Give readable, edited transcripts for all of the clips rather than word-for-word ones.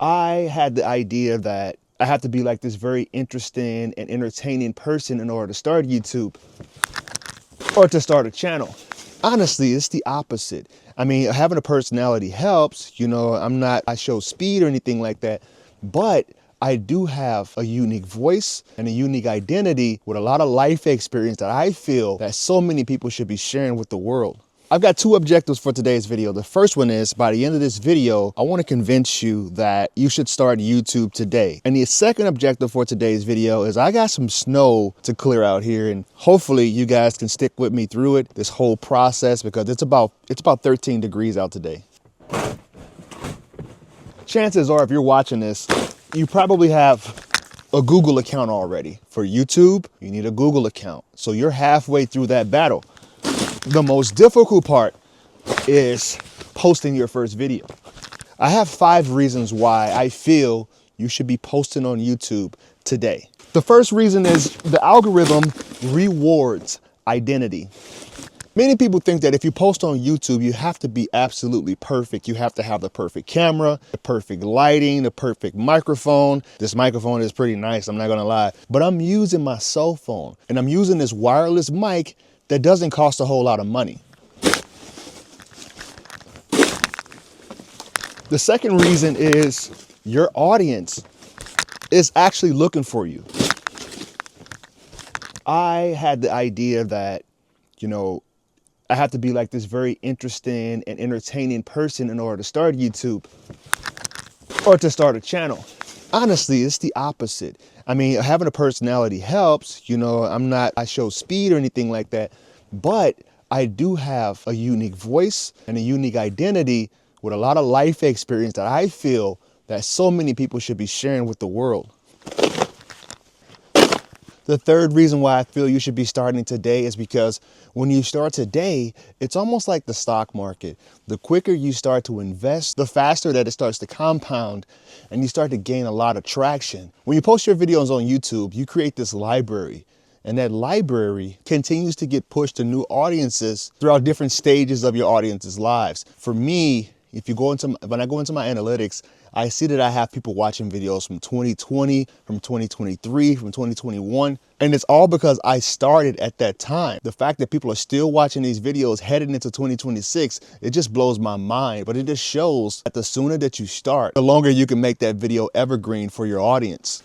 I had the idea that I have to be like this very interesting and entertaining person in order to start YouTube or to start a channel. Honestly, it's the opposite. I mean, having a personality helps, I show speed or anything like that, but I do have a unique voice and a unique identity with a lot of life experience that I feel that so many people should be sharing with the world. I've got two objectives for today's video. The first one is, by the end of this video, I want to convince you that you should start YouTube today. And the second objective for today's video is I got some snow to clear out here, and hopefully you guys can stick with me through it, this whole process, because it's about 13 degrees out today. Chances are, if you're watching this, you probably have a Google account already. For YouTube, you need a Google account. So you're halfway through that battle. The most difficult part is posting your first video. I have 5 reasons why I feel you should be posting on YouTube today. The first reason is the algorithm rewards identity. Many people think that if you post on YouTube, you have to be absolutely perfect. You have to have the perfect camera, the perfect lighting, the perfect microphone. This microphone is pretty nice, I'm not gonna lie. But I'm using my cell phone, and I'm using this wireless mic that doesn't cost a whole lot of money. The second reason is your audience is actually looking for you. I had the idea that, I have to be like this very interesting and entertaining person in order to start YouTube or to start a channel. Honestly, it's the opposite. I mean, having a personality helps, I show speed or anything like that, but I do have a unique voice and a unique identity with a lot of life experience that I feel that so many people should be sharing with the world. The third reason why I feel you should be starting today is because when you start today, it's almost like the stock market. The quicker you start to invest, the faster that it starts to compound and you start to gain a lot of traction. When you post your videos on YouTube, you create this library, and that library continues to get pushed to new audiences throughout different stages of your audience's lives. For me, when I go into my analytics, I see that I have people watching videos from 2020, from 2023, from 2021. And it's all because I started at that time. The fact that people are still watching these videos heading into 2026, it just blows my mind. But it just shows that the sooner that you start, the longer you can make that video evergreen for your audience.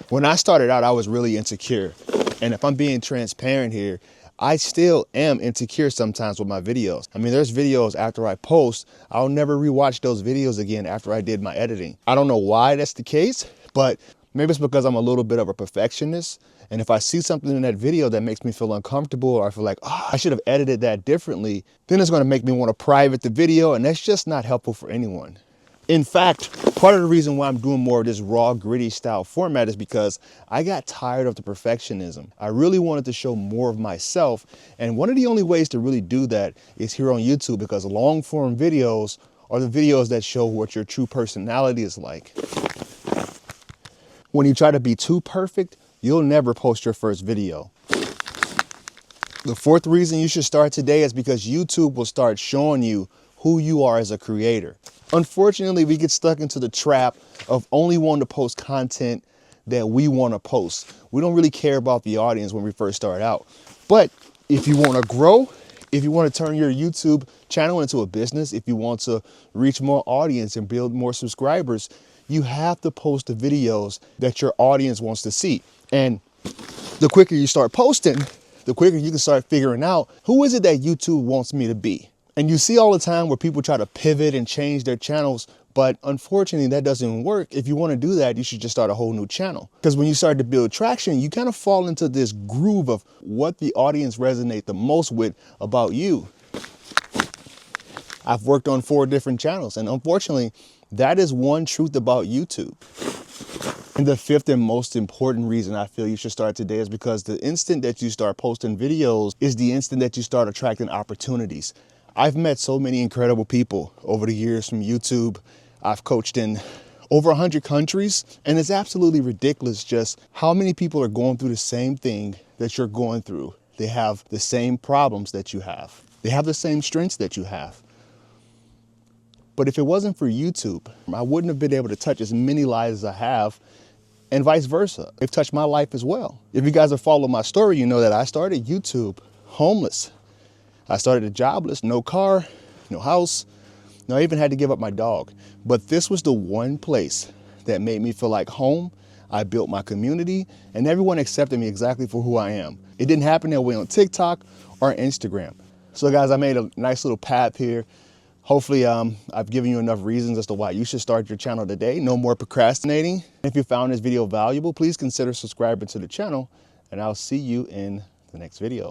When I started out, I was really insecure. And if I'm being transparent here, I still am insecure sometimes with my videos. I mean, there's videos after I post, I'll never rewatch those videos again after I did my editing. I don't know why that's the case, but maybe it's because I'm a little bit of a perfectionist. And if I see something in that video that makes me feel uncomfortable, or I feel like, I should have edited that differently, then it's gonna make me wanna private the video, and that's just not helpful for anyone. In fact, part of the reason why I'm doing more of this raw, gritty style format is because I got tired of the perfectionism. I really wanted to show more of myself. And one of the only ways to really do that is here on YouTube, because long form videos are the videos that show what your true personality is like. When you try to be too perfect, you'll never post your first video. The fourth reason you should start today is because YouTube will start showing you who you are as a creator. Unfortunately, we get stuck into the trap of only wanting to post content that we want to post. We don't really care about the audience when we first start out. But if you want to grow, if you want to turn your YouTube channel into a business, if you want to reach more audience and build more subscribers, you have to post the videos that your audience wants to see. And the quicker you start posting, the quicker you can start figuring out, who is it that YouTube wants me to be? And you see all the time where people try to pivot and change their channels, but unfortunately that doesn't work. If you want to do that, you should just start a whole new channel. Because when you start to build traction, you kind of fall into this groove of what the audience resonate the most with about you. I've worked on 4 different channels, and unfortunately, that is one truth about YouTube. And the fifth and most important reason I feel you should start today is because the instant that you start posting videos is the instant that you start attracting opportunities. I've met so many incredible people over the years from YouTube. I've coached in over 100 countries, and it's absolutely ridiculous just how many people are going through the same thing that you're going through. They have the same problems that you have. They have the same strengths that you have. But if it wasn't for YouTube, I wouldn't have been able to touch as many lives as I have, and vice versa. It's touched my life as well. If you guys have followed my story, you know that I started YouTube homeless. I started jobless, no car, no house. No, I even had to give up my dog. But this was the one place that made me feel like home. I built my community, and everyone accepted me exactly for who I am. It didn't happen that way on TikTok or Instagram. So guys, I made a nice little path here. Hopefully I've given you enough reasons as to why you should start your channel today. No more procrastinating. If you found this video valuable, please consider subscribing to the channel, and I'll see you in the next video.